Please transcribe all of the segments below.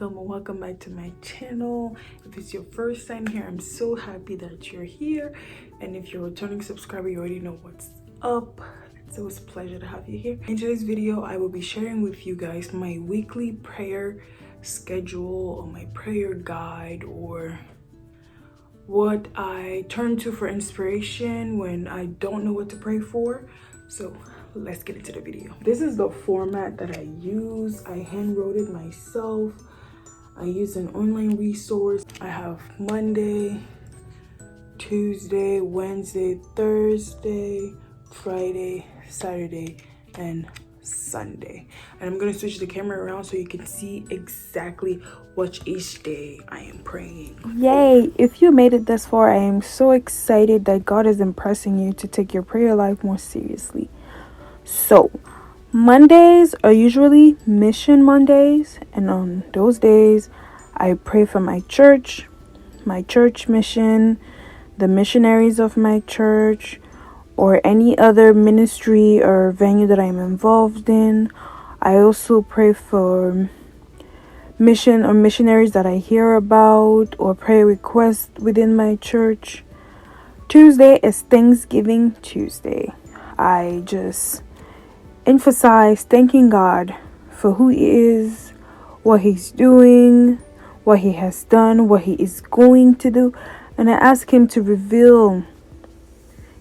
welcome back to my channel. If it's your first time here, I'm so happy that you're here, and if you're a returning subscriber, you already know what's up. It's always a pleasure to have you here. In today's video, I will be sharing with you guys my weekly prayer schedule or my prayer guide, or what I turn to for inspiration when I don't know what to pray for. So let's get into the video. This is the format that I use. I hand wrote it myself. I use an online resource. I have Monday, Tuesday, Wednesday, Thursday, Friday, Saturday, and Sunday. And I'm gonna switch the camera around so you can see exactly what each day I am praying. Yay! If you made it this far, I am so excited that God is impressing you to take your prayer life more seriously. So Mondays are usually Mission Mondays, and on those days I pray for my church mission, the missionaries of my church, or any other ministry or venue that I'm involved in. I also pray for mission or missionaries that I hear about, or prayer requests within my church. Tuesday is Thanksgiving Tuesday. I just emphasize thanking God for who He is, what He's doing, what He has done, what He is going to do, and I ask Him to reveal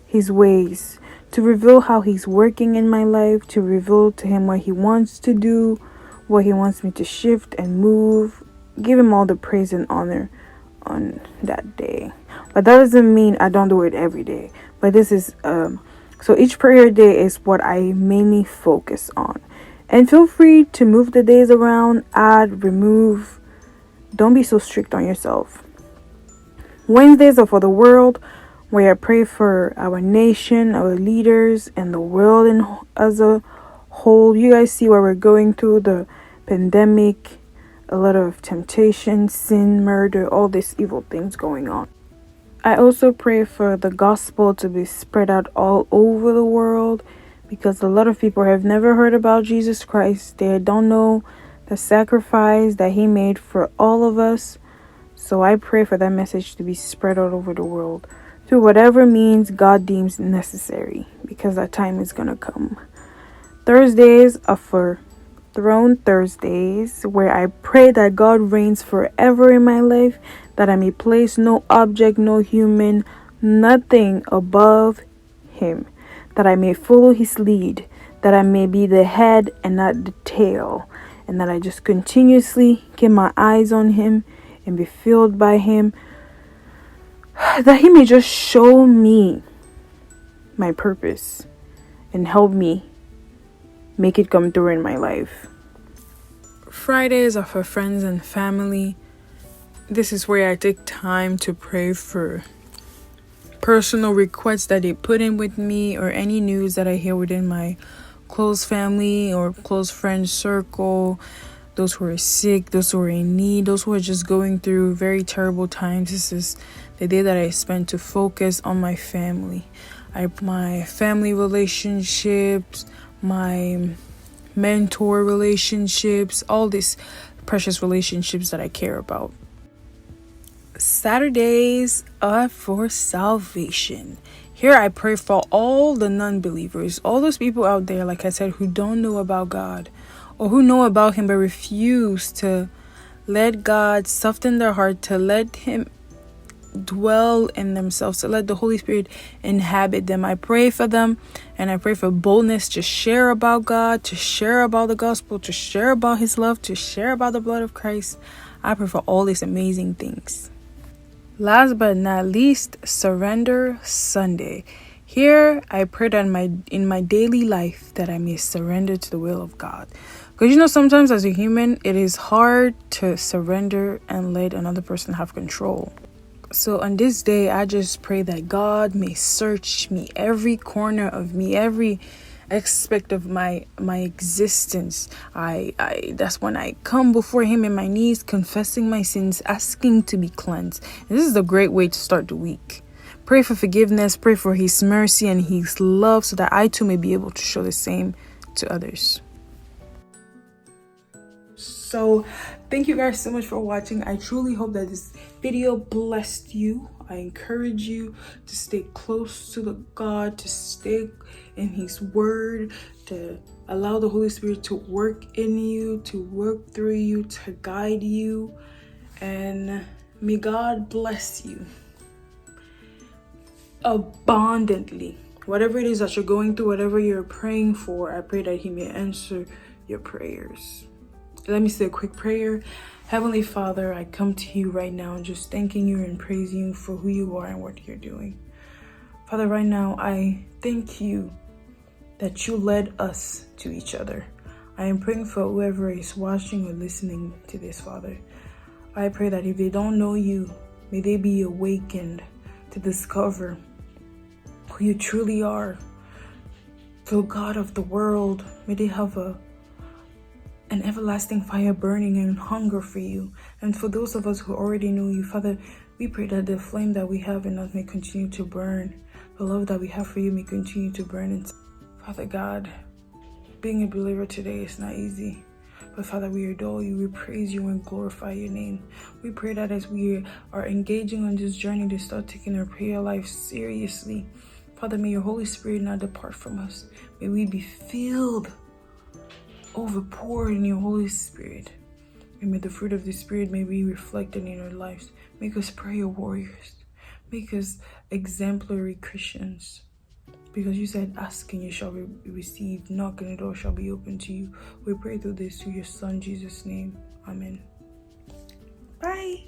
His ways, to reveal how He's working in my life, to reveal to Him what He wants to do, what He wants me to shift and move. Give Him all the praise and honor on that day. But that doesn't mean I don't do it every day. But this is so each prayer day is what I mainly focus on. And feel free to move the days around, add, remove. Don't be so strict on yourself. Wednesdays are for the world, where I pray for our nation, our leaders, and the world as a whole. You guys see what we're going through, the pandemic, a lot of temptation, sin, murder, all these evil things going on. I also pray for the gospel to be spread out all over the world, because a lot of people have never heard about Jesus Christ. They don't know the sacrifice that He made for all of us. So I pray for that message to be spread all over the world through whatever means God deems necessary, because that time is going to come. Thursdays are for Throne Thursdays, where I pray that God reigns forever in my life, that I may place no object, no human, nothing above Him, that I may follow His lead, that I may be the head and not the tail, and that I just continuously keep my eyes on Him and be filled by Him, that He may just show me my purpose and help me make it come through in my life. Fridays are for friends and family. This is where I take time to pray for personal requests that they put in with me, or any news that I hear within my close family or close friend circle. Those who are sick, those who are in need, those who are just going through very terrible times. This is the day that I spend to focus on my family. My family relationships, my mentor relationships, all these precious relationships that I care about. Saturdays are for salvation. Here I pray for all the non-believers, all those people out there, like I said, who don't know about God, or who know about Him but refuse to let God soften their heart, to let Him dwell in themselves, to let the Holy Spirit inhabit them. I pray for them, and I pray for boldness to share about God, to share about the gospel, to share about His love, to share about the blood of Christ. I pray for all these amazing things. Last but not least, Surrender Sunday. Here I pray that in my daily life that I may surrender to the will of God. Because sometimes as a human, it is hard to surrender and let another person have control. So on this day, I just pray that God may search me, every corner of me, every aspect of my existence. That's when I come before Him in my knees, confessing my sins, asking to be cleansed. And this is a great way to start the week. Pray for forgiveness, pray for His mercy and His love, so that I too may be able to show the same to others. So thank you guys so much for watching. I truly hope that this video blessed you. I encourage you to stay close to the God, to stay in his word, to allow the Holy Spirit to work in you, to work through you, to guide you. And may God bless you abundantly. Whatever it is that you're going through, whatever you're praying for, I pray that he may answer your prayers. Let me say a quick prayer. Heavenly Father, I come to you right now just thanking you and praising you for who you are and what you're doing. Father, right now, I thank you that you led us to each other. I am praying for whoever is watching or listening to this, Father. I pray that if they don't know you, may they be awakened to discover who you truly are. The God of the world, may they have an everlasting fire burning and hunger for you. And for those of us who already know you, Father, we pray that the flame that we have in us may continue to burn. The love that we have for you may continue to burn. And Father God, being a believer today is not easy. But Father, we adore you, we praise you and glorify your name. We pray that as we are engaging on this journey to start taking our prayer life seriously, Father, may your Holy Spirit not depart from us. May we be filled, overpoured in your Holy Spirit. And may the fruit of the Spirit may be reflected in our lives. Make us prayer warriors. Make us exemplary Christians. Because you said, ask and you shall receive, knock and the door shall be open to you. We pray through this through your Son, Jesus' name. Amen. Bye.